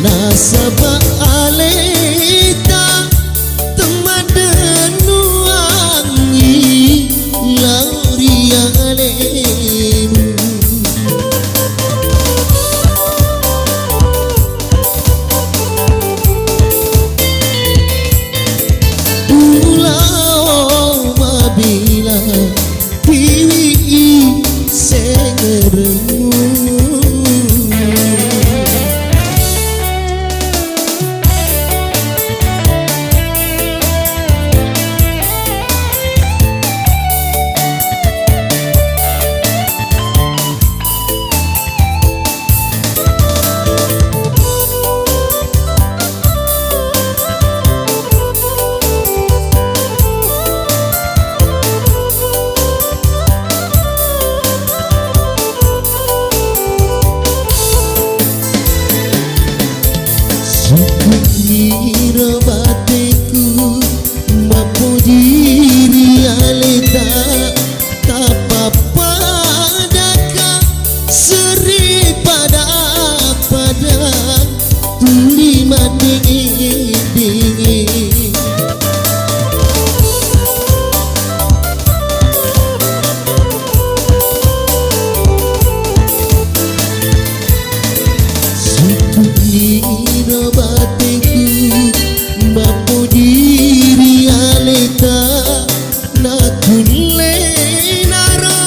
Nasabah aleta temadan nuangi lauria alemu Pulau mabila piwi sengeremu Nira bateku mampu diri aleta tapa padaka seri pada tuli mati dingin Nira bateku mampu diri aleta nakule naro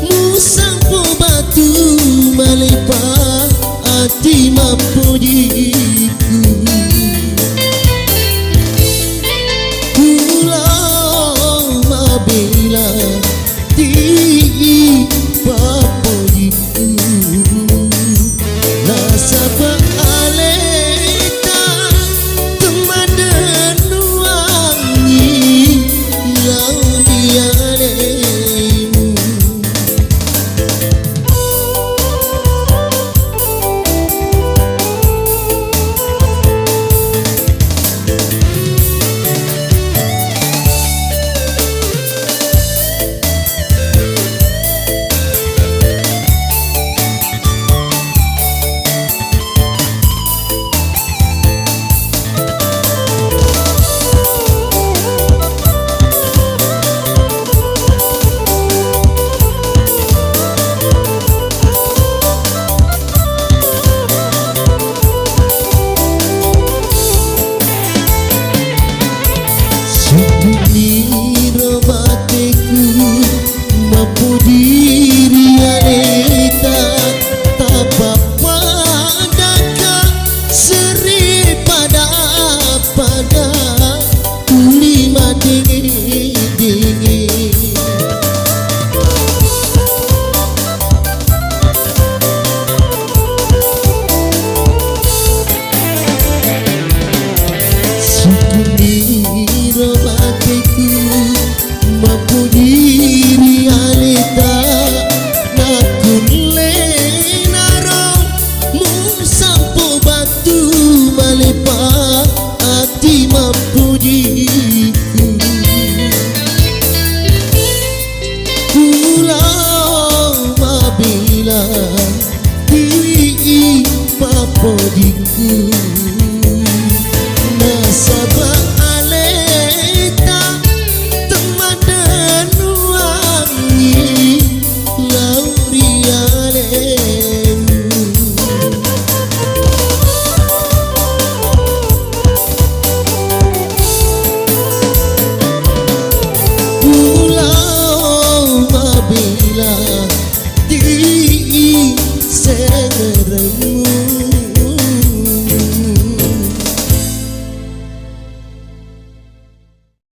musampo batu malepa ati mampu diku pulau mabila di papo diku nasabah Nira bateku mampu diri aleta tapa padaka seri pada tuli mati dingin Nira bateku mampu diri aleta nakule naro musampo batu malepa ati mampu diku pulau mabila di papo diku